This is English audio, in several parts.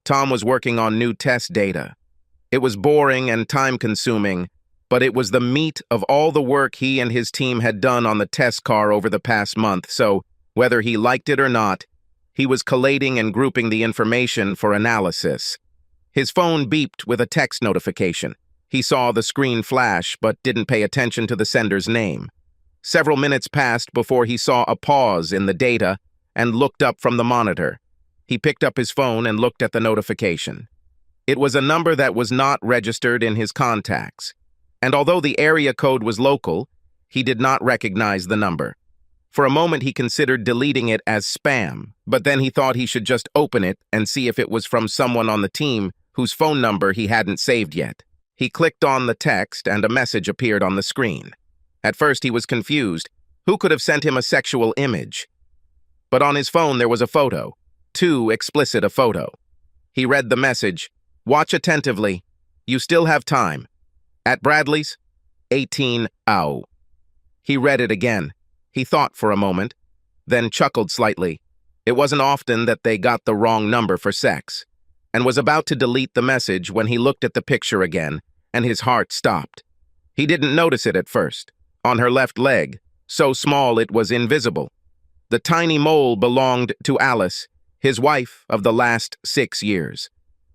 Tom was working on new test data. It was boring and time-consuming, but it was the meat of all the work he and his team had done on the test car over the past month, so whether he liked it or not, he was collating and grouping the information for analysis. His phone beeped with a text notification. He saw the screen flash, but didn't pay attention to the sender's name. Several minutes passed before he saw a pause in the data and looked up from the monitor. He picked up his phone and looked at the notification. It was a number that was not registered in his contacts, and although the area code was local, he did not recognize the number. For a moment he considered deleting it as spam, but then he thought he should just open it and see if it was from someone on the team whose phone number he hadn't saved yet. He clicked on the text and a message appeared on the screen. At first he was confused. Who could have sent him a sexual image? But on his phone there was a photo. Too explicit a photo. He read the message. Watch attentively. You still have time. At Bradley's? 18 ow. He read it again. He thought for a moment, then chuckled slightly. It wasn't often that they got the wrong number for sex, and was about to delete the message when he looked at the picture again, and his heart stopped. He didn't notice it at first. On her left leg, so small it was invisible. The tiny mole belonged to Alice, his wife of the last 6 years.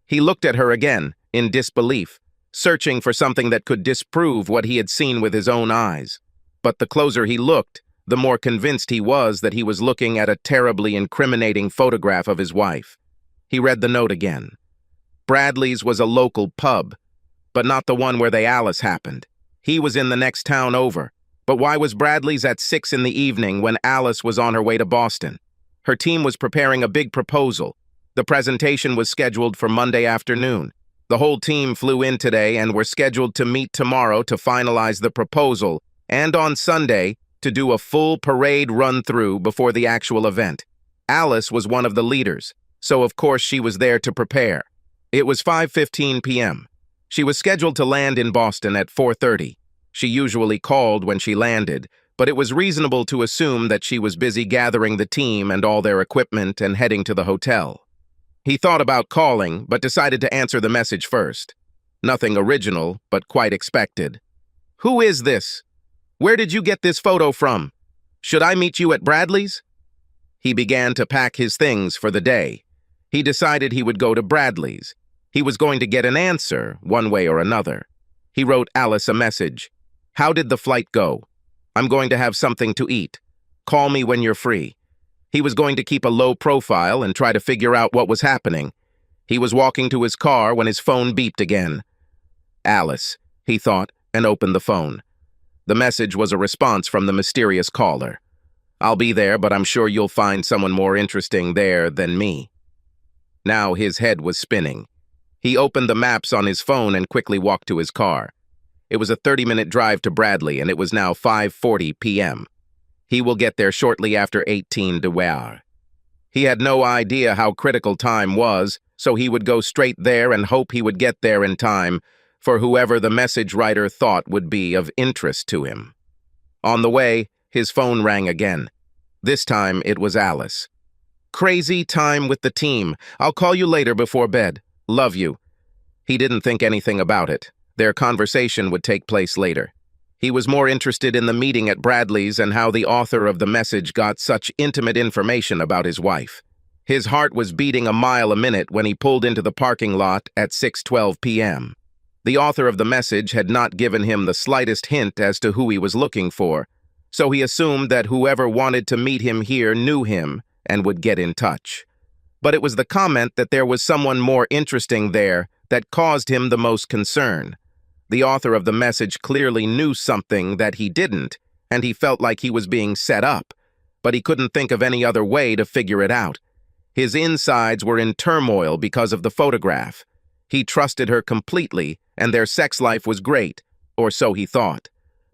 He looked at her again, in disbelief, searching for something that could disprove what he had seen with his own eyes. But the closer he looked, the more convinced he was that he was looking at a terribly incriminating photograph of his wife. He read the note again. Bradley's was a local pub, but not the one where the Alice happened. He was in the next town over. But why was Bradley's at 6 in the evening when Alice was on her way to Boston? Her team was preparing a big proposal. The presentation was scheduled for Monday afternoon. The whole team flew in today and were scheduled to meet tomorrow to finalize the proposal, and on Sunday to do a full parade run-through before the actual event. Alice was one of the leaders, so of course she was there to prepare. It was 5:15 p.m. She was scheduled to land in Boston at 4:30. She usually called when she landed, but it was reasonable to assume that she was busy gathering the team and all their equipment and heading to the hotel. He thought about calling, but decided to answer the message first. Nothing original, but quite expected. Who is this? Where did you get this photo from? Should I meet you at Bradley's? He began to pack his things for the day. He decided he would go to Bradley's. He was going to get an answer, one way or another. He wrote Alice a message. How did the flight go? I'm going to have something to eat. Call me when you're free. He was going to keep a low profile and try to figure out what was happening. He was walking to his car when his phone beeped again. Alice, he thought, and opened the phone. The message was a response from the mysterious caller. I'll be there, but I'm sure you'll find someone more interesting there than me. Now his head was spinning. He opened the maps on his phone and quickly walked to his car. It was a 30-minute drive to Bradley, and it was now 5:40 p.m. He will get there shortly after 18 de Ware. He had no idea how critical time was, so he would go straight there and hope he would get there in time for whoever the message writer thought would be of interest to him. On the way, his phone rang again. This time, it was Alice. Crazy time with the team. I'll call you later before bed. Love you. He didn't think anything about it. Their conversation would take place later. He was more interested in the meeting at Bradley's and how the author of the message got such intimate information about his wife. His heart was beating a mile a minute when he pulled into the parking lot at 6:12 p.m. The author of the message had not given him the slightest hint as to who he was looking for, so he assumed that whoever wanted to meet him here knew him and would get in touch. But it was the comment that there was someone more interesting there that caused him the most concern. The author of the message clearly knew something that he didn't, and he felt like he was being set up, but he couldn't think of any other way to figure it out. His insides were in turmoil because of the photograph. He trusted her completely, and their sex life was great, or so he thought.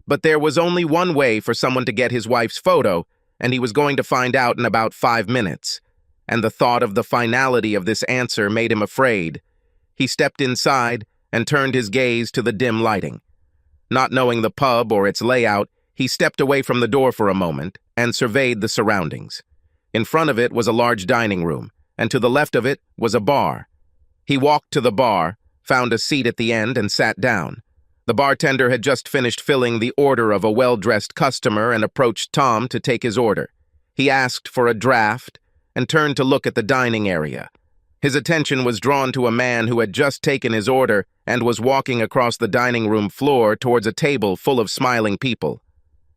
But there was only one way for someone to get his wife's photo, and he was going to find out in about 5 minutes. And the thought of the finality of this answer made him afraid. He stepped inside and turned his gaze to the dim lighting. Not knowing the pub or its layout, he stepped away from the door for a moment and surveyed the surroundings. In front of it was a large dining room, and to the left of it was a bar. He walked to the bar, found a seat at the end, and sat down. The bartender had just finished filling the order of a well-dressed customer and approached Tom to take his order. He asked for a draft and turned to look at the dining area. His attention was drawn to a man who had just taken his order and was walking across the dining room floor towards a table full of smiling people.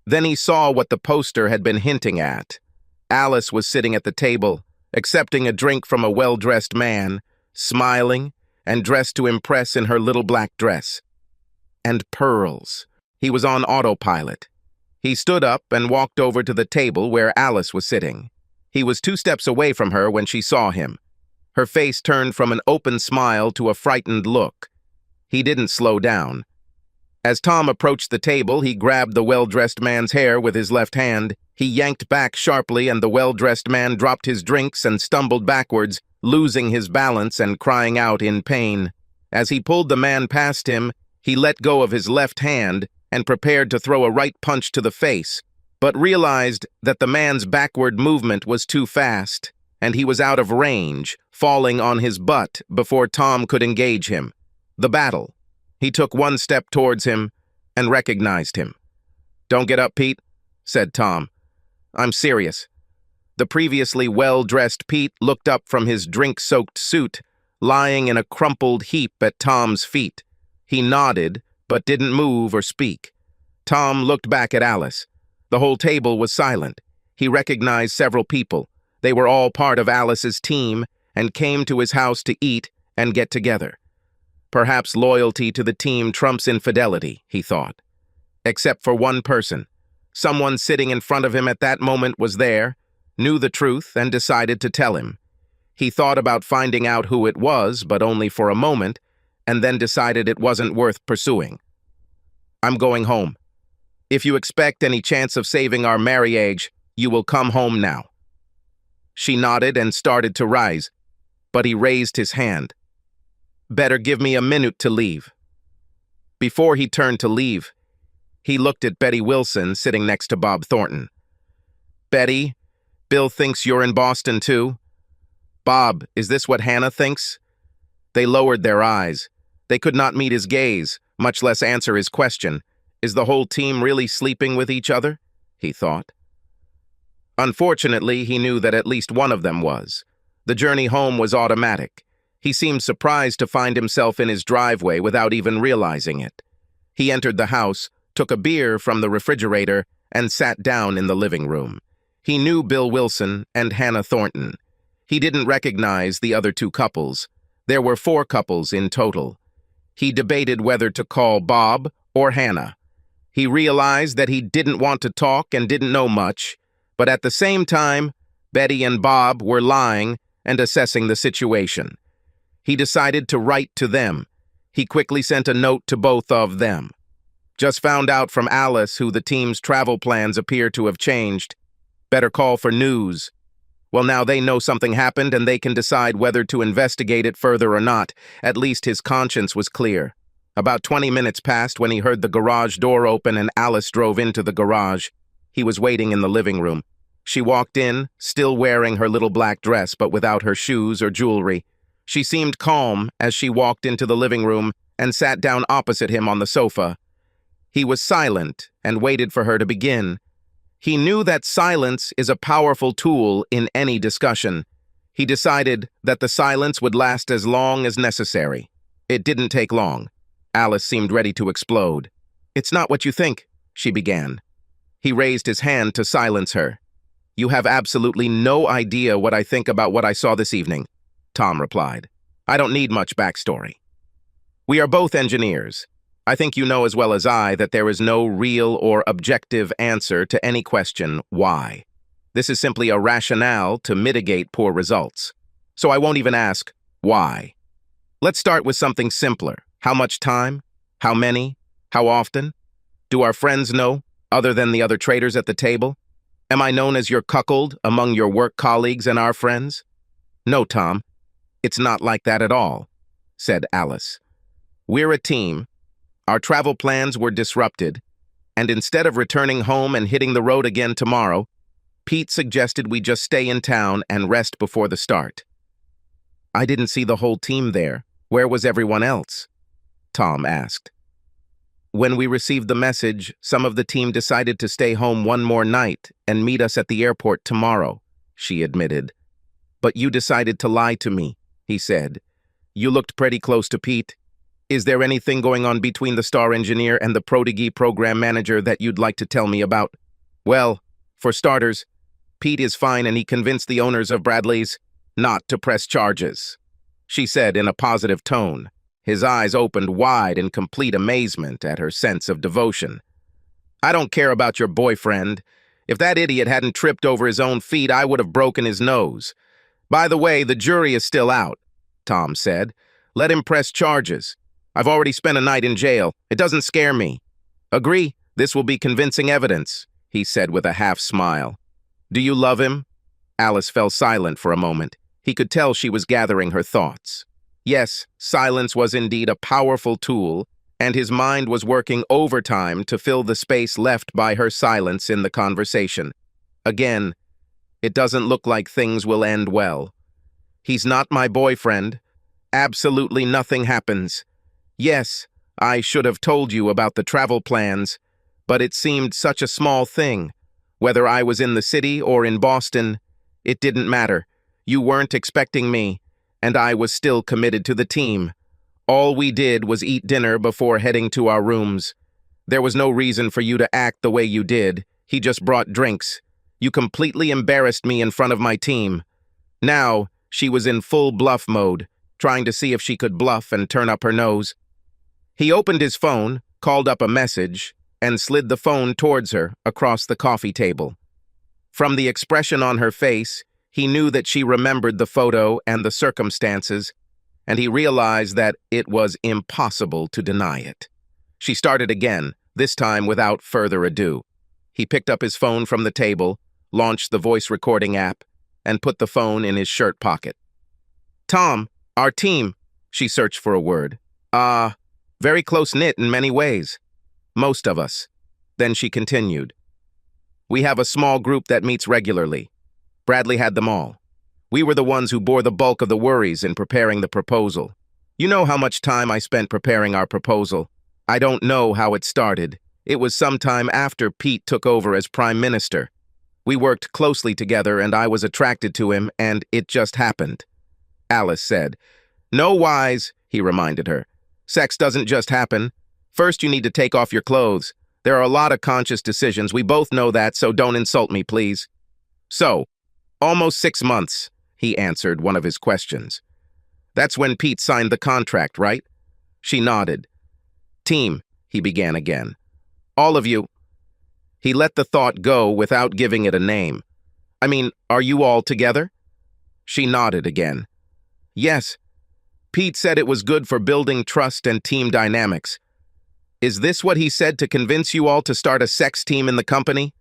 Then he saw what the poster had been hinting at. Alice was sitting at the table, accepting a drink from a well-dressed man, smiling and dressed to impress in her little black dress. And pearls. He was on autopilot. He stood up and walked over to the table where Alice was sitting. He was 2 steps away from her when she saw him. Her face turned from an open smile to a frightened look. He didn't slow down. As Tom approached the table, he grabbed the well-dressed man's hair with his left hand. He yanked back sharply, and the well-dressed man dropped his drinks and stumbled backwards, losing his balance and crying out in pain. As he pulled the man past him, he let go of his left hand and prepared to throw a right punch to the face, but realized that the man's backward movement was too fast, and he was out of range, falling on his butt before Tom could engage him. The battle. He took 1 step towards him and recognized him. "Don't get up, Pete," said Tom. "I'm serious." The previously well-dressed Pete looked up from his drink-soaked suit, lying in a crumpled heap at Tom's feet. He nodded, but didn't move or speak. Tom looked back at Alice. The whole table was silent. He recognized several people. They were all part of Alice's team and came to his house to eat and get together. Perhaps loyalty to the team trumps infidelity, he thought. Except for one person. Someone sitting in front of him at that moment was there, knew the truth, and decided to tell him. He thought about finding out who it was, but only for a moment, and then decided it wasn't worth pursuing. "I'm going home. If you expect any chance of saving our marriage, you will come home now." She nodded and started to rise, but he raised his hand. "Better give me a minute to leave." Before he turned to leave, he looked at Betty Wilson sitting next to Bob Thornton. "Betty, Bill thinks you're in Boston too." "Bob, is this what Hannah thinks?" They lowered their eyes. They could not meet his gaze, much less answer his question. Is the whole team really sleeping with each other? He thought. Unfortunately, he knew that at least one of them was. The journey home was automatic. He seemed surprised to find himself in his driveway without even realizing it. He entered the house, took a beer from the refrigerator, and sat down in the living room. He knew Bill Wilson and Hannah Thornton. He didn't recognize the other 2 couples. There were 4 couples in total. He debated whether to call Bob or Hannah. He realized that he didn't want to talk and didn't know much, but at the same time, Betty and Bob were lying and assessing the situation. He decided to write to them. He quickly sent a note to both of them. "Just found out from Alice who the team's travel plans appear to have changed. Better call for news. Well, now they know something happened and they can decide whether to investigate it further or not. At least his conscience was clear." About 20 minutes passed when he heard the garage door open and Alice drove into the garage. He was waiting in the living room. She walked in, still wearing her little black dress but without her shoes or jewelry. She seemed calm as she walked into the living room and sat down opposite him on the sofa. He was silent and waited for her to begin. He knew that silence is a powerful tool in any discussion. He decided that the silence would last as long as necessary. It didn't take long. Alice seemed ready to explode. "It's not what you think," she began. He raised his hand to silence her. "You have absolutely no idea what I think about what I saw this evening," Tom replied. "I don't need much backstory. We are both engineers. I think you know as well as I that there is no real or objective answer to any question, why. This is simply a rationale to mitigate poor results. So I won't even ask, why. Let's start with something simpler. How much time? How many? How often? Do our friends know, other than the other traders at the table? Am I known as your cuckold among your work colleagues and our friends?" "No, Tom. It's not like that at all," said Alice. "We're a team. Our travel plans were disrupted, and instead of returning home and hitting the road again tomorrow, Pete suggested we just stay in town and rest before the start." I didn't see the whole team there. Where was everyone else? Tom asked. When we received the message, some of the team decided to stay home one more night and meet us at the airport tomorrow, she admitted. But you decided to lie to me, he said. You looked pretty close to Pete. Is there anything going on between the star engineer and the prodigy program manager that you'd like to tell me about? Well, for starters, Pete is fine and he convinced the owners of Bradley's not to press charges, she said in a positive tone. His eyes opened wide in complete amazement at her sense of devotion. I don't care about your boyfriend. If that idiot hadn't tripped over his own feet, I would have broken his nose. By the way, the jury is still out, Tom said. Let him press charges. I've already spent a night in jail. It doesn't scare me. Agree, this will be convincing evidence, he said with a half smile. Do you love him? Alice fell silent for a moment. He could tell she was gathering her thoughts. Yes, silence was indeed a powerful tool, and his mind was working overtime to fill the space left by her silence in the conversation. Again, it doesn't look like things will end well. He's not my boyfriend. Absolutely nothing happens. Yes, I should have told you about the travel plans, but it seemed such a small thing. Whether I was in the city or in Boston, it didn't matter. You weren't expecting me, and I was still committed to the team. All we did was eat dinner before heading to our rooms. There was no reason for you to act the way you did. He just brought drinks. You completely embarrassed me in front of my team. Now, she was in full bluff mode, trying to see if she could bluff and turn up her nose. He opened his phone, called up a message, and slid the phone towards her across the coffee table. From the expression on her face, he knew that she remembered the photo and the circumstances, and he realized that it was impossible to deny it. She started again, this time without further ado. He picked up his phone from the table, launched the voice recording app, and put the phone in his shirt pocket. Tom, our team, she searched for a word. Very close-knit in many ways. Most of us. Then she continued. We have a small group that meets regularly. Bradley had them all. We were the ones who bore the bulk of the worries in preparing the proposal. You know how much time I spent preparing our proposal. I don't know how it started. It was sometime after Pete took over as Prime Minister. We worked closely together and I was attracted to him and it just happened. Alice said. No whys, he reminded her. Sex doesn't just happen. First you need to take off your clothes. There are a lot of conscious decisions. We both know that, so don't insult me, please. So, almost 6 months, he answered one of his questions. That's when Pete signed the contract, right? She nodded. Team, he began again. All of you. He let the thought go without giving it a name. I mean, are you all together? She nodded again. Yes. Pete said it was good for building trust and team dynamics. Is this what he said to convince you all to start a sex team in the company?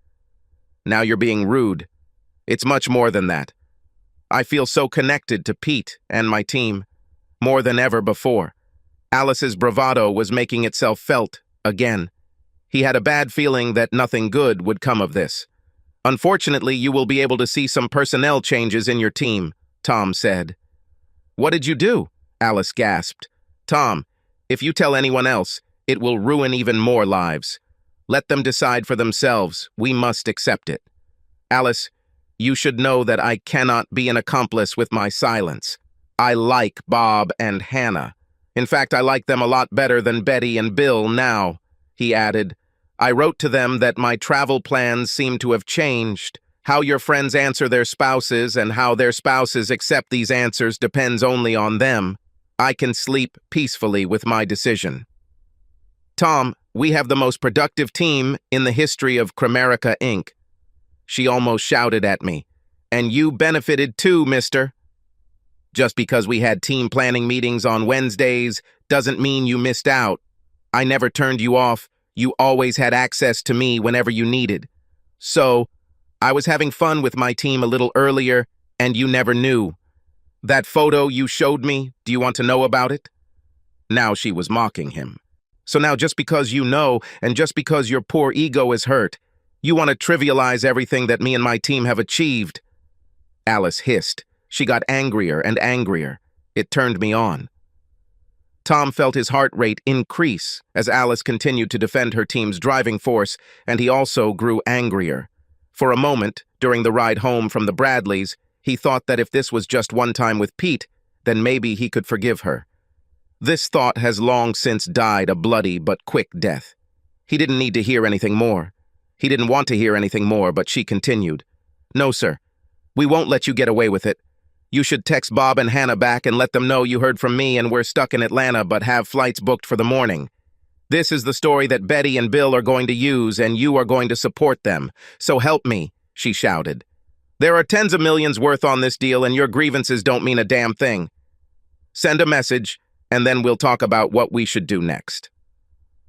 Now you're being rude. It's much more than that. I feel so connected to Pete and my team, more than ever before. Alice's bravado was making itself felt again. He had a bad feeling that nothing good would come of this. Unfortunately, you will be able to see some personnel changes in your team, Tom said. What did you do? Alice gasped. Tom, if you tell anyone else, it will ruin even more lives. Let them decide for themselves. We must accept it. Alice, you should know that I cannot be an accomplice with my silence. I like Bob and Hannah. In fact, I like them a lot better than Betty and Bill now, he added. I wrote to them that my travel plans seem to have changed. How your friends answer their spouses and how their spouses accept these answers depends only on them. I can sleep peacefully with my decision. Tom, we have the most productive team in the history of Cramerica, Inc. She almost shouted at me. And you benefited too, mister. Just because we had team planning meetings on Wednesdays doesn't mean you missed out. I never turned you off. You always had access to me whenever you needed. So, I was having fun with my team a little earlier, and you never knew. That photo you showed me, do you want to know about it? Now she was mocking him. So now just because you know, and just because your poor ego is hurt, you want to trivialize everything that me and my team have achieved. Alice hissed. She got angrier and angrier. It turned me on. Tom felt his heart rate increase as Alice continued to defend her team's driving force, and he also grew angrier. For a moment, during the ride home from the Bradleys, he thought that if this was just one time with Pete, then maybe he could forgive her. This thought has long since died a bloody but quick death. He didn't need to hear anything more. He didn't want to hear anything more, but she continued. "No, sir. We won't let you get away with it. You should text Bob and Hannah back and let them know you heard from me and we're stuck in Atlanta but have flights booked for the morning. This is the story that Betty and Bill are going to use, and you are going to support them. So help me," she shouted. "There are tens of millions worth on this deal, and your grievances don't mean a damn thing. Send a message, and then we'll talk about what we should do next."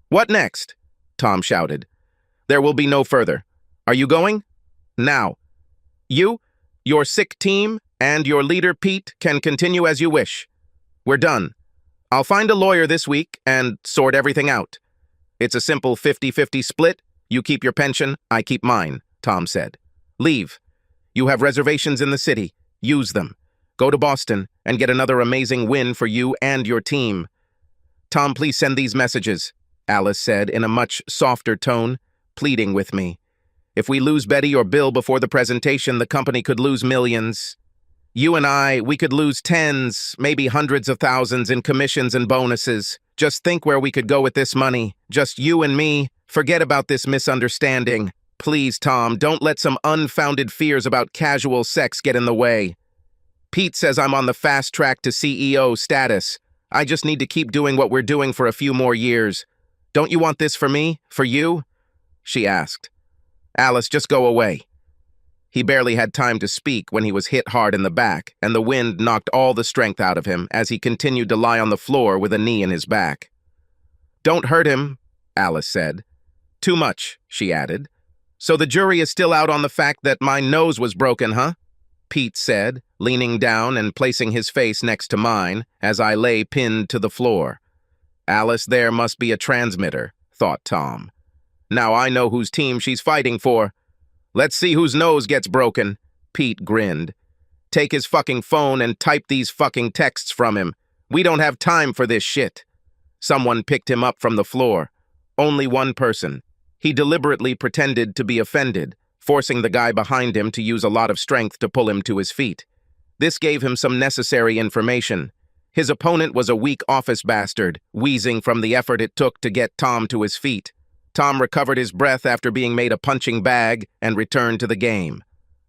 "What next?" Tom shouted. "There will be no further. Are you going?" "Now. You, your sick team, and your leader, Pete, can continue as you wish. We're done. I'll find a lawyer this week and sort everything out. It's a simple 50-50 split. You keep your pension, I keep mine," Tom said. "Leave. You have reservations in the city. Use them. Go to Boston and get another amazing win for you and your team." "Tom, please send these messages," Alice said in a much softer tone, pleading with me. "If we lose Betty or Bill before the presentation, the company could lose millions. You and we could lose tens, maybe hundreds of thousands in commissions and bonuses. Just think where we could go with this money. Just you and me. Forget about this misunderstanding. Please, Tom, don't let some unfounded fears about casual sex get in the way. Pete says I'm on the fast track to CEO status. I just need to keep doing what we're doing for a few more years. Don't you want this for me? For you?" she asked. "Alice, just go away." He barely had time to speak when he was hit hard in the back, and the wind knocked all the strength out of him as he continued to lie on the floor with a knee in his back. "Don't hurt him," Alice said. "Too much," she added. "So the jury is still out on the fact that my nose was broken, huh?" Pete said, leaning down and placing his face next to mine as I lay pinned to the floor. "Alice, there must be a transmitter," thought Tom. "Now I know whose team she's fighting for. Let's see whose nose gets broken," Pete grinned. "Take his fucking phone and type these fucking texts from him. We don't have time for this shit." Someone picked him up from the floor. Only one person. He deliberately pretended to be offended, forcing the guy behind him to use a lot of strength to pull him to his feet. This gave him some necessary information. His opponent was a weak office bastard, wheezing from the effort it took to get Tom to his feet. Tom recovered his breath after being made a punching bag and returned to the game.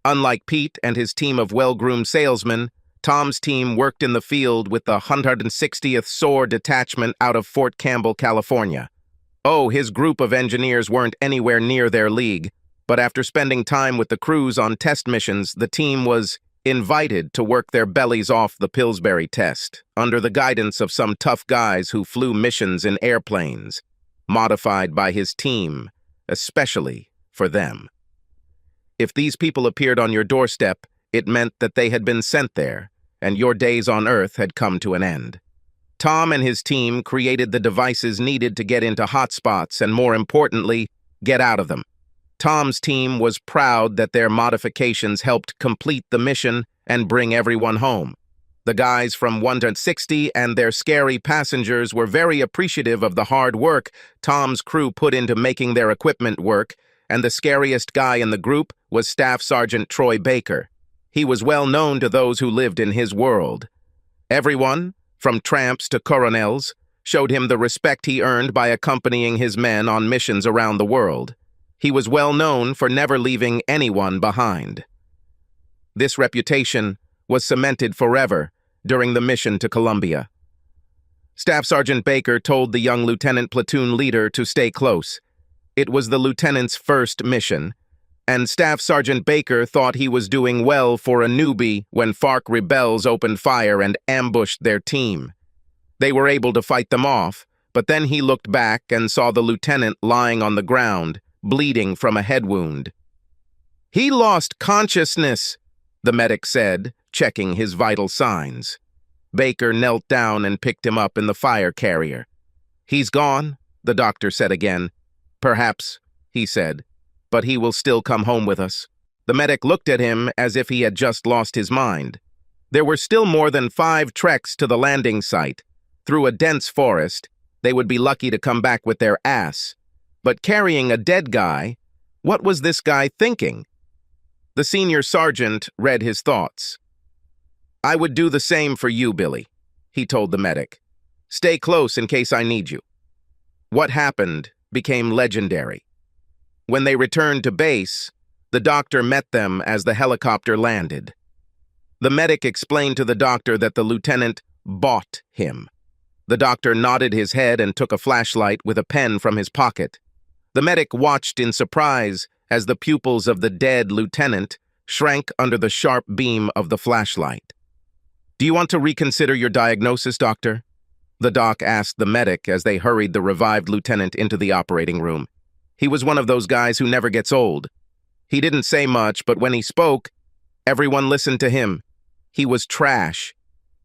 Unlike Pete and his team of well-groomed salesmen, Tom's team worked in the field with the 160th SOAR Detachment out of Fort Campbell, California. Oh, his group of engineers weren't anywhere near their league, but after spending time with the crews on test missions, the team was invited to work their bellies off the Pillsbury test, under the guidance of some tough guys who flew missions in airplanes, modified by his team, especially for them. If these people appeared on your doorstep, it meant that they had been sent there, and your days on Earth had come to an end. Tom and his team created the devices needed to get into hotspots and, more importantly, get out of them. Tom's team was proud that their modifications helped complete the mission and bring everyone home. The guys from 160 and their scary passengers were very appreciative of the hard work Tom's crew put into making their equipment work, and the scariest guy in the group was Staff Sergeant Troy Baker. He was well known to those who lived in his world. Everyone, from tramps to coronels, showed him the respect he earned by accompanying his men on missions around the world. He was well known for never leaving anyone behind. This reputation was cemented forever during the mission to Colombia. Staff Sergeant Baker told the young lieutenant platoon leader to stay close. It was the lieutenant's first mission, and Staff Sergeant Baker thought he was doing well for a newbie when FARC rebels opened fire and ambushed their team. They were able to fight them off, but then he looked back and saw the lieutenant lying on the ground, bleeding from a head wound. "He lost consciousness," the medic said, checking his vital signs. Baker knelt down and picked him up in the fire carrier. "He's gone," the doctor said again. "Perhaps," he said, "but he will still come home with us." The medic looked at him as if he had just lost his mind. There were still more than 5 treks to the landing site. Through a dense forest, they would be lucky to come back with their ass. But carrying a dead guy, what was this guy thinking? The senior sergeant read his thoughts. "I would do the same for you, Billy," he told the medic. "Stay close in case I need you." What happened became legendary. When they returned to base, the doctor met them as the helicopter landed. The medic explained to the doctor that the lieutenant bought him. The doctor nodded his head and took a flashlight with a pen from his pocket. The medic watched in surprise as the pupils of the dead lieutenant shrank under the sharp beam of the flashlight. "Do you want to reconsider your diagnosis, doctor?" the doc asked the medic as they hurried the revived lieutenant into the operating room. He was one of those guys who never gets old. He didn't say much, but when he spoke, everyone listened to him. He was trash.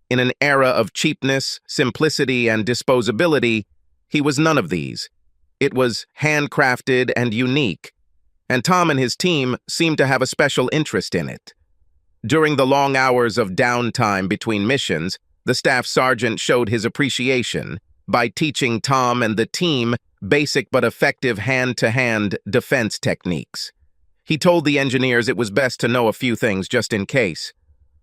In an era of cheapness, simplicity, and disposability, he was none of these. It was handcrafted and unique, and Tom and his team seemed to have a special interest in it. During the long hours of downtime between missions, the staff sergeant showed his appreciation by teaching Tom and the team basic but effective hand-to-hand defense techniques. He told the engineers it was best to know a few things just in case.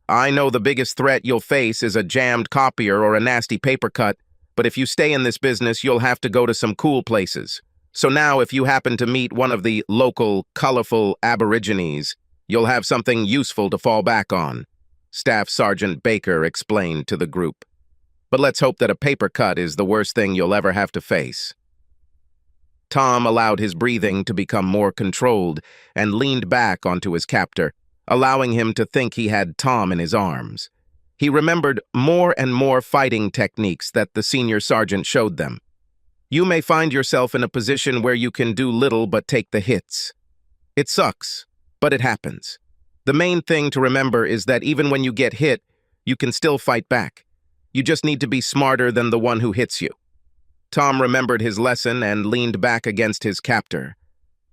"I know the biggest threat you'll face is a jammed copier or a nasty paper cut, but if you stay in this business, you'll have to go to some cool places. So now if you happen to meet one of the local, colorful aborigines, you'll have something useful to fall back on," Staff Sergeant Baker explained to the group. "But let's hope that a paper cut is the worst thing you'll ever have to face." Tom allowed his breathing to become more controlled and leaned back onto his captor, allowing him to think he had Tom in his arms. He remembered more and more fighting techniques that the senior sergeant showed them. You may find yourself in a position where you can do little but take the hits. It sucks, but it happens. The main thing to remember is that even when you get hit, you can still fight back. You just need to be smarter than the one who hits you. Tom remembered his lesson and leaned back against his captor,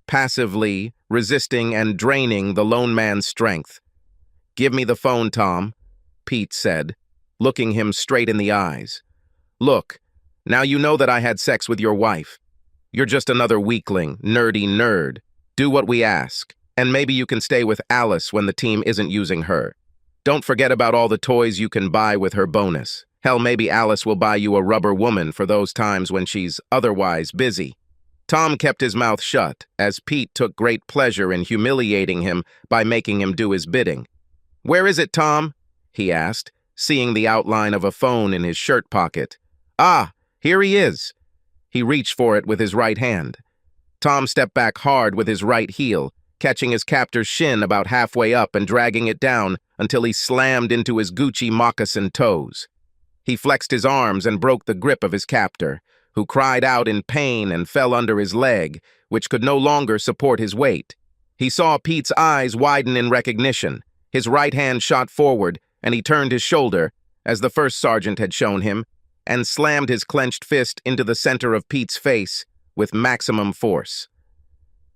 passively resisting and draining the lone man's strength. "Give me the phone, Tom," Pete said, looking him straight in the eyes. "Look, now you know that I had sex with your wife. You're just another weakling, nerdy nerd. Do what we ask, and maybe you can stay with Alice when the team isn't using her. Don't forget about all the toys you can buy with her bonus. Hell, maybe Alice will buy you a rubber woman for those times when she's otherwise busy." Tom kept his mouth shut, as Pete took great pleasure in humiliating him by making him do his bidding. "Where is it, Tom?" he asked, seeing the outline of a phone in his shirt pocket. "Ah, here he is." He reached for it with his right hand. Tom stepped back hard with his right heel, catching his captor's shin about halfway up and dragging it down until he slammed into his Gucci moccasin toes. He flexed his arms and broke the grip of his captor, who cried out in pain and fell under his leg, which could no longer support his weight. He saw Pete's eyes widen in recognition. His right hand shot forward, and he turned his shoulder, as the first sergeant had shown him, and slammed his clenched fist into the center of Pete's face with maximum force.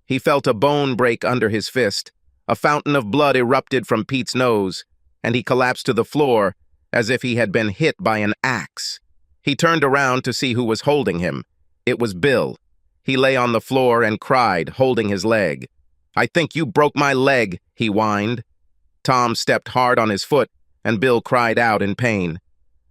He felt a bone break under his fist, a fountain of blood erupted from Pete's nose, and he collapsed to the floor as if he had been hit by an axe. He turned around to see who was holding him. It was Bill. He lay on the floor and cried, holding his leg. "I think you broke my leg," he whined. Tom stepped hard on his foot, and Bill cried out in pain.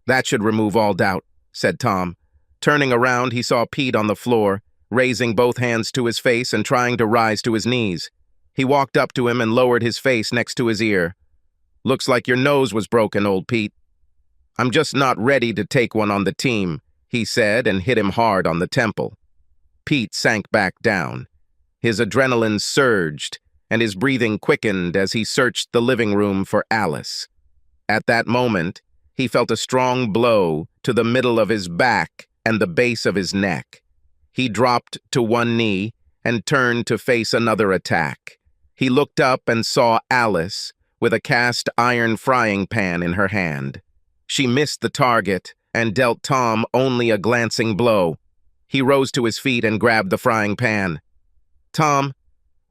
"That should remove all doubt," said Tom. Turning around, he saw Pete on the floor, raising both hands to his face and trying to rise to his knees. He walked up to him and lowered his face next to his ear. "Looks like your nose was broken, old Pete." "I'm just not ready to take one on the team," he said and hit him hard on the temple. Pete sank back down. His adrenaline surged, and his breathing quickened as he searched the living room for Alice. At that moment, he felt a strong blow to the middle of his back and the base of his neck. He dropped to one knee and turned to face another attack. He looked up and saw Alice with a cast iron frying pan in her hand. She missed the target and dealt Tom only a glancing blow. He rose to his feet and grabbed the frying pan. "Tom,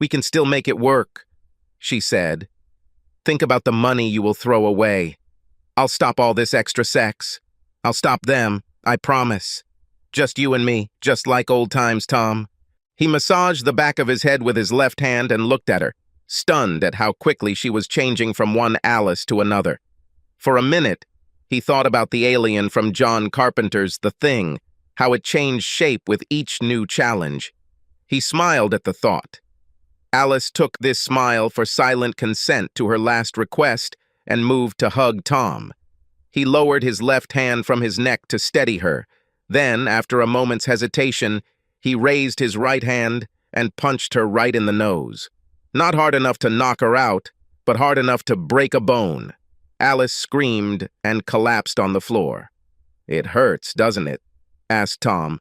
we can still make it work," she said. "Think about the money you will throw away." I'll stop all this extra sex. I'll stop them, I promise. Just you and me, just like old times, Tom. He massaged the back of his head with his left hand and looked at her, stunned at how quickly she was changing from one Alice to another. For a minute, he thought about the alien from John Carpenter's The Thing, how it changed shape with each new challenge. He smiled at the thought. Alice took this smile for silent consent to her last request and moved to hug Tom. He lowered his left hand from his neck to steady her. Then, after a moment's hesitation, he raised his right hand and punched her right in the nose. Not hard enough to knock her out, but hard enough to break a bone. Alice screamed and collapsed on the floor. "It hurts, doesn't it?" asked Tom.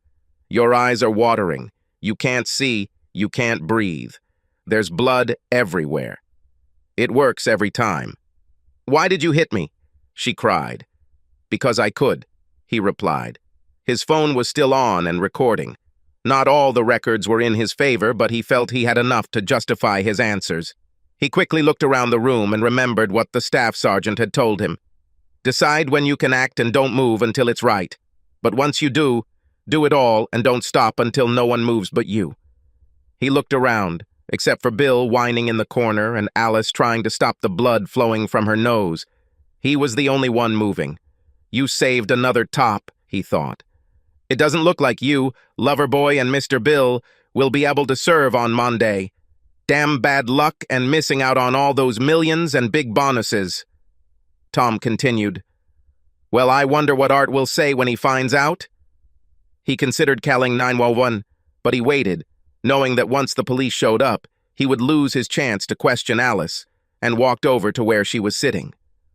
"Your eyes are watering. You can't see, you can't breathe. There's blood everywhere. It works every time." "Why did you hit me?" she cried. "Because I could," he replied. His phone was still on and recording. Not all the records were in his favor, but he felt he had enough to justify his answers. He quickly looked around the room and remembered what the staff sergeant had told him. "Decide when you can act and don't move until it's right. But once you do it all and don't stop until no one moves but you." He looked around, except for Bill whining in the corner and Alice trying to stop the blood flowing from her nose. He was the only one moving. "You saved another top," he thought. "It doesn't look like you, Loverboy and Mr. Bill, will be able to serve on Monday. Damn bad luck and missing out on all those millions and big bonuses." Tom continued, "Well, I wonder what Art will say when he finds out." He considered calling 911, but he waited, knowing that once the police showed up, he would lose his chance to question Alice, and walked over to where she was sitting.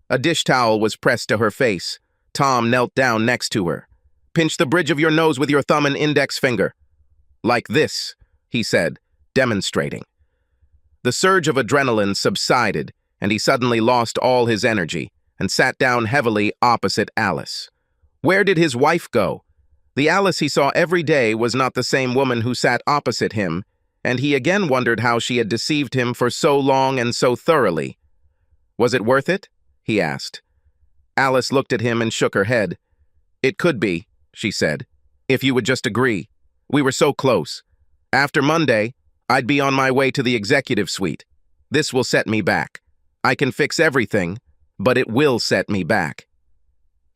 A dish towel was pressed to her face. Tom knelt down next to her. "Pinch the bridge of your nose with your thumb and index finger." "Like this," he said, demonstrating. The surge of adrenaline subsided, and he suddenly lost all his energy and sat down heavily opposite Alice. Where did his wife go? The Alice he saw every day was not the same woman who sat opposite him, and he again wondered how she had deceived him for so long and so thoroughly. "Was it worth it?" he asked. Alice looked at him and shook her head. "It could be," she said, "if you would just agree. We were so close. After Monday, I'd be on my way to the executive suite. This will set me back. I can fix everything, but it will set me back."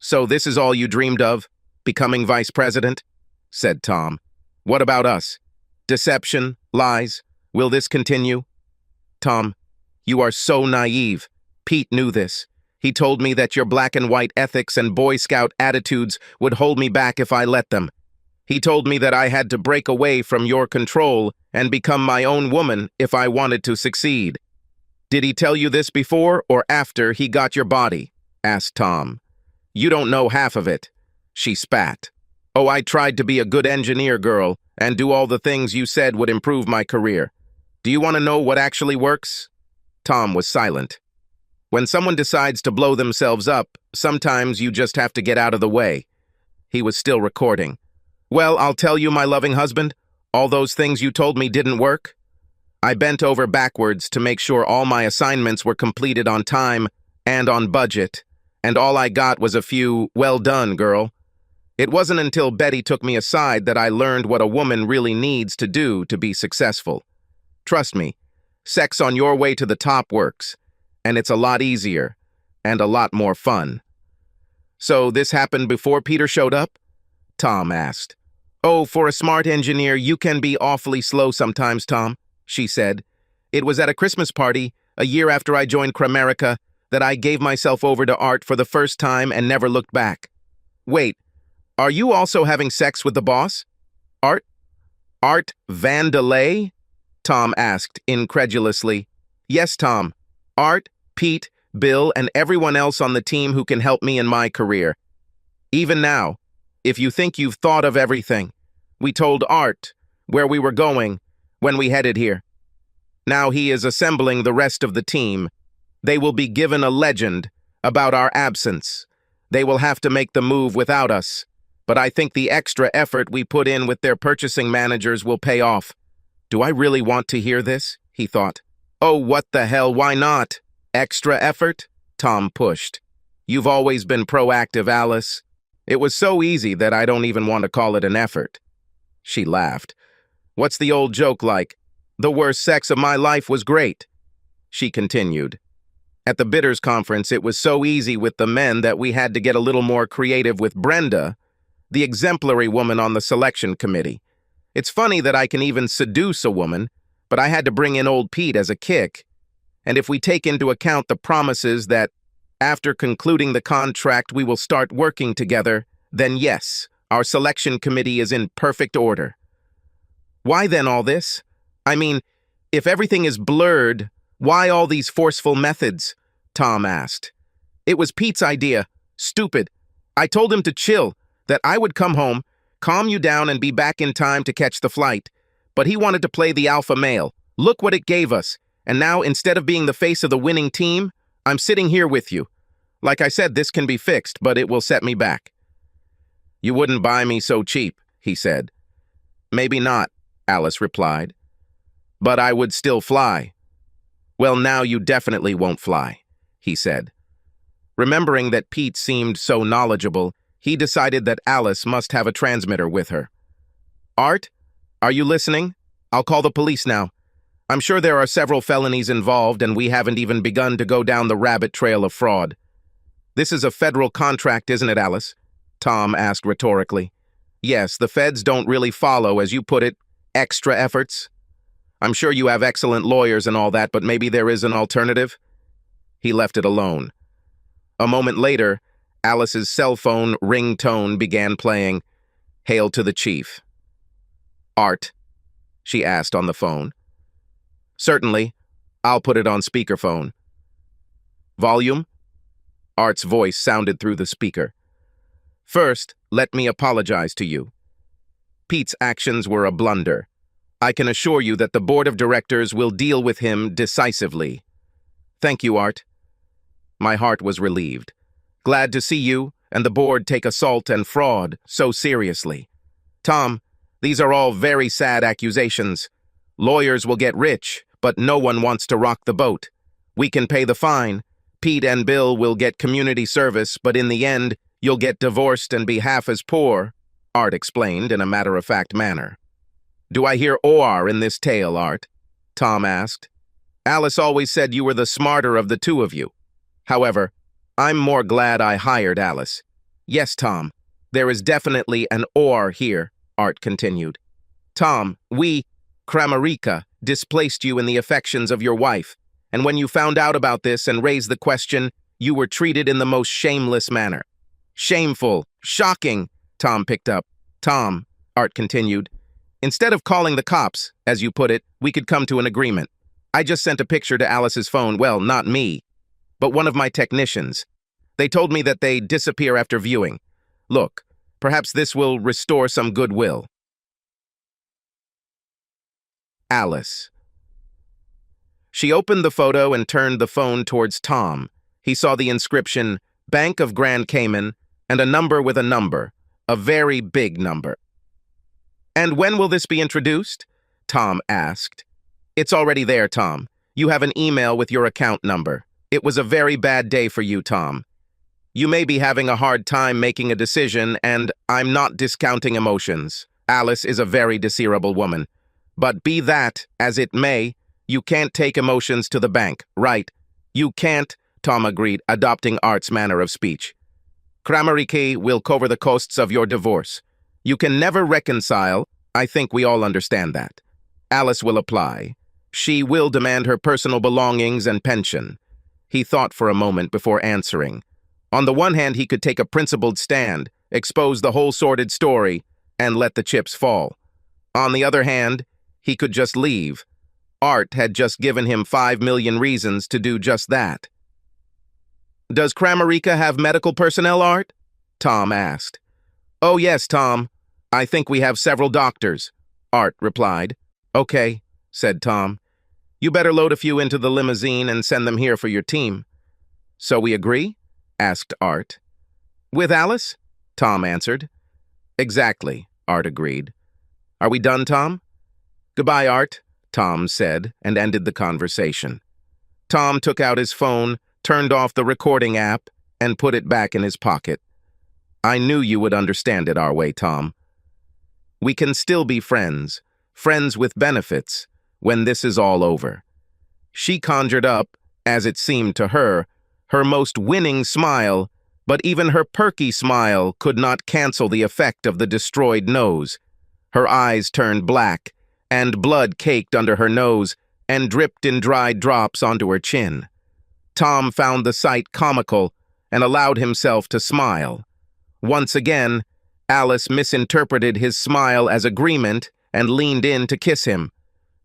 "So this is all you dreamed of? Becoming vice president?" said Tom. "What about us? Deception? Lies? Will this continue?" "Tom, you are so naive. Pete knew this. He told me that your black and white ethics and Boy Scout attitudes would hold me back if I let them. He told me that I had to break away from your control and become my own woman if I wanted to succeed." "Did he tell you this before or after he got your body?" asked Tom. "You don't know half of it." She spat. "Oh, I tried to be a good engineer, girl, and do all the things you said would improve my career. Do you want to know what actually works?" Tom was silent. "When someone decides to blow themselves up, sometimes you just have to get out of the way." He was still recording. "Well, I'll tell you, my loving husband, all those things you told me didn't work. I bent over backwards to make sure all my assignments were completed on time and on budget, and all I got was a few, 'Well done, girl.' It wasn't until Betty took me aside that I learned what a woman really needs to do to be successful. Trust me, sex on your way to the top works, and it's a lot easier and a lot more fun." "So this happened before Peter showed up?" Tom asked. "Oh, for a smart engineer, you can be awfully slow sometimes, Tom," she said. "It was at a Christmas party, a year after I joined Cramerica, that I gave myself over to Art for the first time and never looked back." "Wait, are you also having sex with the boss? Art? Art Vandelay?" Tom asked incredulously. "Yes, Tom. Art, Pete, Bill, and everyone else on the team who can help me in my career. Even now, if you think you've thought of everything, we told Art where we were going when we headed here. Now he is assembling the rest of the team. They will be given a legend about our absence. They will have to make the move without us, but I think the extra effort we put in with their purchasing managers will pay off." "Do I really want to hear this?" he thought. "Oh, what the hell, why not? Extra effort?" Tom pushed. You've always been proactive, Alice. It was so easy that I don't even want to call it an effort." She laughed. "What's the old joke like? The worst sex of my life was great." She continued. "At the bidders conference, it was so easy with the men that we had to get a little more creative with Brenda, the exemplary woman on the selection committee. It's funny that I can even seduce a woman, but I had to bring in old Pete as a kick. And if we take into account the promises that after concluding the contract we will start working together, then yes, our selection committee is in perfect order." "Why then all this? I mean, if everything is blurred, why all these forceful methods?" Tom asked. "It was Pete's idea. Stupid. I told him to chill, that I would come home, calm you down and be back in time to catch the flight. But he wanted to play the alpha male. Look what it gave us. And now, instead of being the face of the winning team, I'm sitting here with you. Like I said, this can be fixed, but it will set me back." "You wouldn't buy me so cheap," he said. "Maybe not," Alice replied. "But I would still fly." "Well, now you definitely won't fly," he said. Remembering that Pete seemed so knowledgeable, he decided that Alice must have a transmitter with her. "Art, are you listening? I'll call the police now. I'm sure there are several felonies involved, and we haven't even begun to go down the rabbit trail of fraud." "This is a federal contract, isn't it, Alice?" Tom asked rhetorically. "Yes, the feds don't really follow, as you put it, extra efforts. I'm sure you have excellent lawyers and all that, but maybe there is an alternative?" He left it alone. A moment later, Alice's cell phone ringtone began playing, "Hail to the Chief." "Art?" she asked on the phone. "Certainly. I'll put it on speakerphone." "Volume?" Art's voice sounded through the speaker. "First, let me apologize to you. Pete's actions were a blunder. I can assure you that the board of directors will deal with him decisively." "Thank you, Art." My heart was relieved. Glad to see you and the board take assault and fraud so seriously. "Tom, these are all very sad accusations. Lawyers will get rich, but no one wants to rock the boat. We can pay the fine. Pete and Bill will get community service, but in the end, you'll get divorced and be half as poor," Art explained in a matter-of-fact manner. "Do I hear OR in this tale, Art?" Tom asked. "Alice always said you were the smarter of the two of you. However, I'm more glad I hired Alice." "Yes, Tom, there is definitely an OR here," Art continued. "Tom, we, Kramarica, displaced you in the affections of your wife, and when you found out about this and raised the question, you were treated in the most shameless manner." "Shameful, shocking," Tom picked up. "Tom," Art continued, "instead of calling the cops, as you put it, we could come to an agreement. I just sent a picture to Alice's phone, well, not me, but one of my technicians. They told me that they disappear after viewing. Look, perhaps this will restore some goodwill." Alice. She opened the photo and turned the phone towards Tom. He saw the inscription, Bank of Grand Cayman, and a number with a number, a very big number. "And when will this be introduced?" Tom asked. "It's already there, Tom. You have an email with your account number. It was a very bad day for you, Tom. You may be having a hard time making a decision, and I'm not discounting emotions. Alice is a very desirable woman. But be that as it may, you can't take emotions to the bank, right? You can't," Tom agreed, adopting Art's manner of speech. "Kramariki will cover the costs of your divorce. You can never reconcile. I think we all understand that. Alice will apply. She will demand her personal belongings and pension." He thought for a moment before answering. On the one hand, he could take a principled stand, expose the whole sordid story, and let the chips fall. On the other hand, he could just leave. Art had just given him 5 million reasons to do just that. "Does Kramarica have medical personnel, Art?" Tom asked. "Oh yes, Tom. I think we have several doctors," Art replied. "Okay," said Tom. "You better load a few into the limousine and send them here for your team." "So we agree?" asked Art. "With Alice?" Tom answered. "Exactly," Art agreed. "Are we done, Tom?" "Goodbye, Art," Tom said, and ended the conversation. Tom took out his phone, turned off the recording app, and put it back in his pocket. I knew you would understand it our way, Tom. We can still be friends, friends with benefits, when this is all over. She conjured up, as it seemed to her most winning smile, but even her perky smile could not cancel the effect of the destroyed nose. Her eyes turned black, and blood caked under her nose and dripped in dried drops onto her chin. Tom found the sight comical and allowed himself to smile. Once again, Alice misinterpreted his smile as agreement and leaned in to kiss him.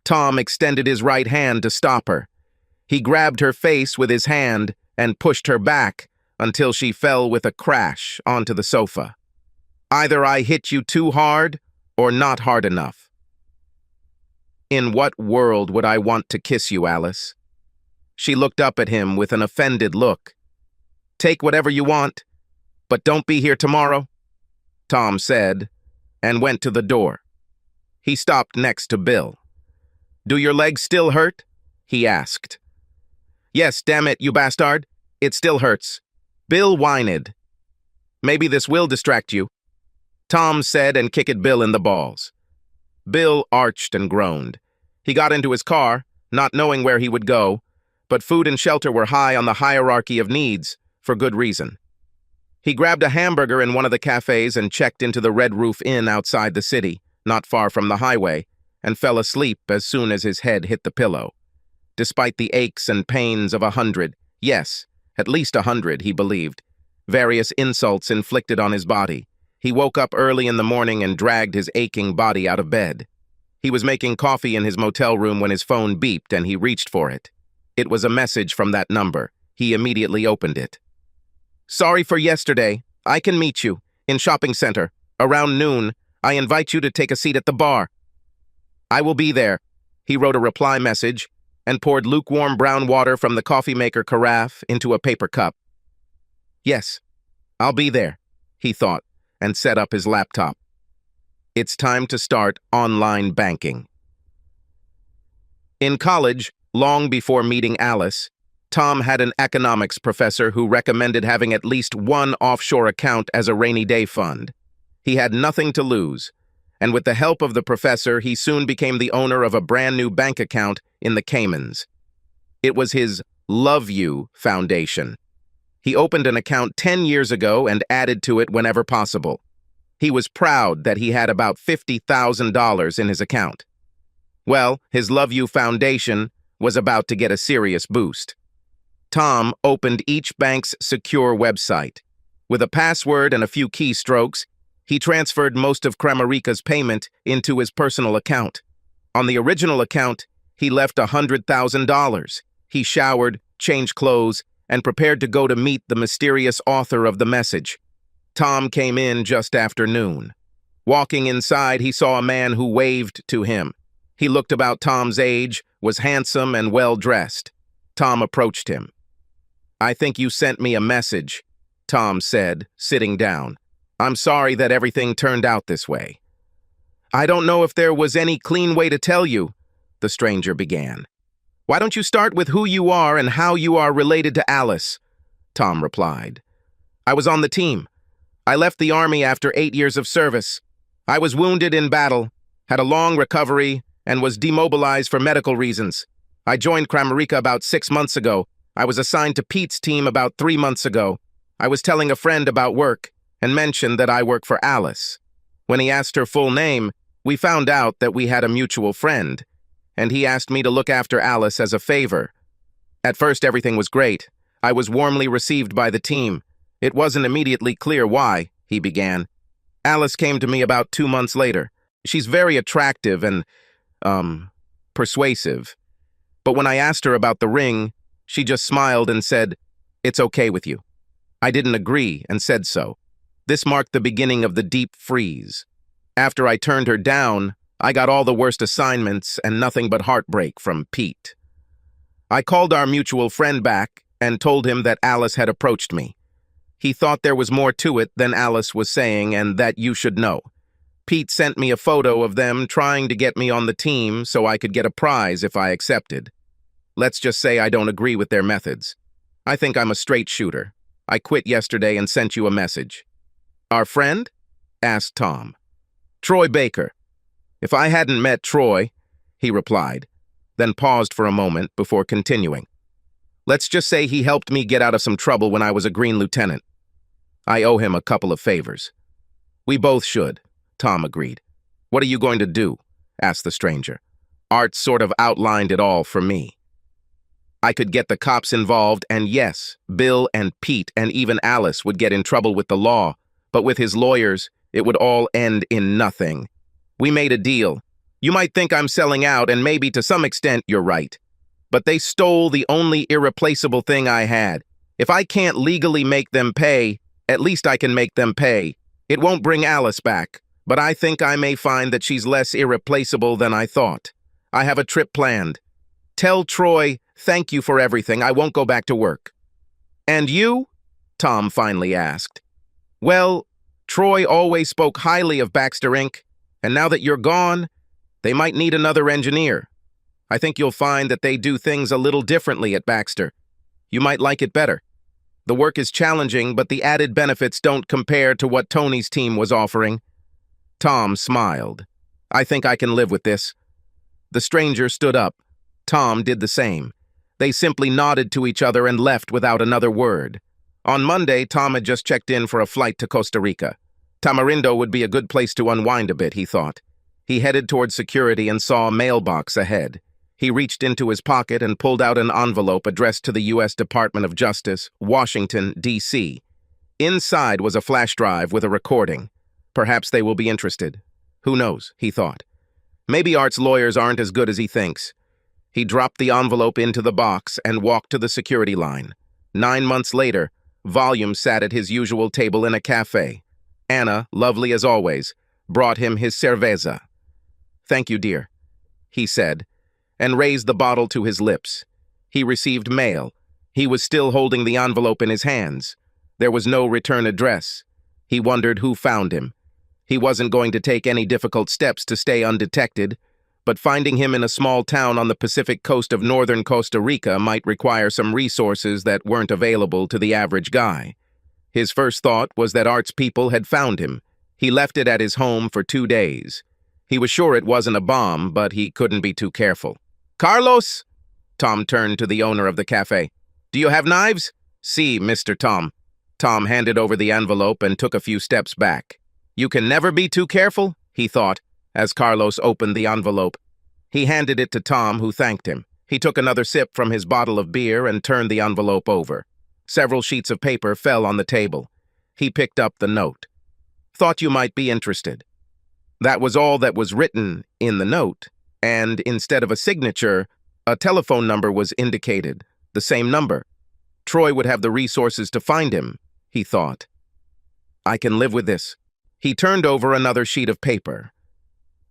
Tom extended his right hand to stop her. He grabbed her face with his hand and pushed her back until she fell with a crash onto the sofa. Either I hit you too hard or not hard enough. In what world would I want to kiss you, Alice? She looked up at him with an offended look. Take whatever you want, but don't be here tomorrow, Tom said, and went to the door. He stopped next to Bill. Do your legs still hurt? He asked. Yes, damn it, you bastard. It still hurts. Bill whined. Maybe this will distract you, Tom said and kicked Bill in the balls. Bill arched and groaned. He got into his car, not knowing where he would go, but food and shelter were high on the hierarchy of needs, for good reason. He grabbed a hamburger in one of the cafes and checked into the Red Roof Inn outside the city, not far from the highway, and fell asleep as soon as his head hit the pillow. Despite the aches and pains of 100, yes, at least 100, he believed, various insults inflicted on his body, he woke up early in the morning and dragged his aching body out of bed. He was making coffee in his motel room when his phone beeped and he reached for it. It was a message from that number. He immediately opened it. Sorry for yesterday. I can meet you in shopping center. Around noon, I invite you to take a seat at the bar. I will be there. He wrote a reply message and poured lukewarm brown water from the coffee maker carafe into a paper cup. Yes, I'll be there, he thought, and set up his laptop. It's time to start online banking. In college, long before meeting Alice, Tom had an economics professor who recommended having at least one offshore account as a rainy day fund. He had nothing to lose, and with the help of the professor, he soon became the owner of a brand new bank account in the Caymans. It was his Love You Foundation. He opened an account 10 years ago and added to it whenever possible. He was proud that he had about $50,000 in his account. Well, his Love You Foundation was about to get a serious boost. Tom opened each bank's secure website. With a password and a few keystrokes, he transferred most of Cramerica's payment into his personal account. On the original account, he left $100,000. He showered, changed clothes, and prepared to go to meet the mysterious author of the message. Tom came in just after noon. Walking inside, he saw a man who waved to him. He looked about Tom's age, was handsome and well-dressed. Tom approached him. I think you sent me a message, Tom said, sitting down. I'm sorry that everything turned out this way. I don't know if there was any clean way to tell you, the stranger began. Why don't you start with who you are and how you are related to Alice? Tom replied. I was on the team. I left the army after 8 years of service. I was wounded in battle, had a long recovery, and was demobilized for medical reasons. I joined Cramerica about 6 months ago. I was assigned to Pete's team about 3 months ago. I was telling a friend about work and mentioned that I work for Alice. When he asked her full name, we found out that we had a mutual friend, and he asked me to look after Alice as a favor. At first, everything was great. I was warmly received by the team. It wasn't immediately clear why, he began. Alice came to me about 2 months later. She's very attractive and, persuasive. But when I asked her about the ring, she just smiled and said, "It's okay with you." I didn't agree and said so. This marked the beginning of the deep freeze. After I turned her down, I got all the worst assignments and nothing but heartbreak from Pete. I called our mutual friend back and told him that Alice had approached me. He thought there was more to it than Alice was saying and that you should know. Pete sent me a photo of them trying to get me on the team so I could get a prize if I accepted. Let's just say I don't agree with their methods. I think I'm a straight shooter. I quit yesterday and sent you a message." "Our friend?" asked Tom. "Troy Baker. If I hadn't met Troy," he replied, then paused for a moment before continuing. "Let's just say he helped me get out of some trouble when I was a green lieutenant. I owe him a couple of favors." "We both should," Tom agreed. "What are you going to do?" asked the stranger. "Art sort of outlined it all for me. I could get the cops involved, and yes, Bill and Pete and even Alice would get in trouble with the law, but with his lawyers, it would all end in nothing. We made a deal. You might think I'm selling out, and maybe to some extent you're right. But they stole the only irreplaceable thing I had. If I can't legally make them pay, at least I can make them pay. It won't bring Alice back, but I think I may find that she's less irreplaceable than I thought. I have a trip planned. Tell Troy, thank you for everything. I won't go back to work." "And you?" Tom finally asked. "Well, Troy always spoke highly of Baxter Inc., and now that you're gone, they might need another engineer. I think you'll find that they do things a little differently at Baxter. You might like it better. The work is challenging, but the added benefits don't compare to what Tony's team was offering." Tom smiled. "I think I can live with this." The stranger stood up. Tom did the same. They simply nodded to each other and left without another word. On Monday, Tom had just checked in for a flight to Costa Rica. Tamarindo would be a good place to unwind a bit, he thought. He headed toward security and saw a mailbox ahead. He reached into his pocket and pulled out an envelope addressed to the U.S. Department of Justice, Washington, D.C. Inside was a flash drive with a recording. Perhaps they will be interested. Who knows, he thought. Maybe Art's lawyers aren't as good as he thinks. He dropped the envelope into the box and walked to the security line. 9 months later, Volume sat at his usual table in a cafe. Anna, lovely as always, brought him his cerveza. "Thank you, dear," he said, and raised the bottle to his lips. He received mail. He was still holding the envelope in his hands. There was no return address. He wondered who found him. He wasn't going to take any difficult steps to stay undetected, but finding him in a small town on the Pacific coast of northern Costa Rica might require some resources that weren't available to the average guy. His first thought was that Art's people had found him. He left it at his home for 2 days. He was sure it wasn't a bomb, but he couldn't be too careful. "Carlos?" Tom turned to the owner of the cafe. "Do you have knives?" "Si, Mr. Tom." Tom handed over the envelope and took a few steps back. "You can never be too careful," he thought, as Carlos opened the envelope. He handed it to Tom, who thanked him. He took another sip from his bottle of beer and turned the envelope over. Several sheets of paper fell on the table. He picked up the note. "Thought you might be interested." That was all that was written in the note, and instead of a signature, a telephone number was indicated, the same number. Troy would have the resources to find him, he thought. "I can live with this." He turned over another sheet of paper.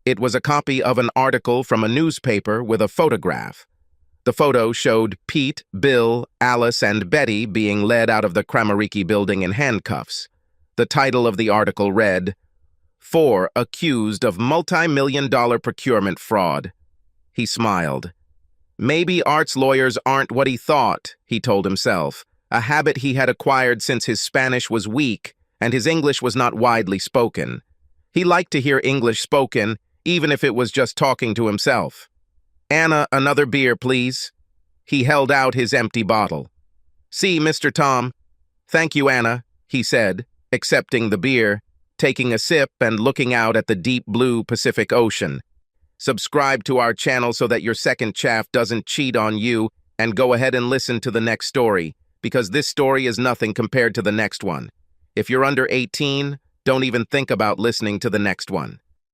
It was a copy of an article from a newspaper with a photograph. The photo showed Pete, Bill, Alice, and Betty being led out of the Kramariki building in handcuffs. The title of the article read, "4 accused of multi-million-dollar procurement fraud." He smiled. Maybe Art's lawyers aren't what he thought, he told himself, a habit he had acquired since his Spanish was weak and his English was not widely spoken. He liked to hear English spoken, even if it was just talking to himself. "Anna, another beer, please." He held out his empty bottle. "See, Mr. Tom." "Thank you, Anna," he said, accepting the beer, taking a sip and looking out at the deep blue Pacific Ocean. Subscribe to our channel so that your second chaff doesn't cheat on you, and go ahead and listen to the next story, because this story is nothing compared to the next one. If you're under 18, don't even think about listening to the next one.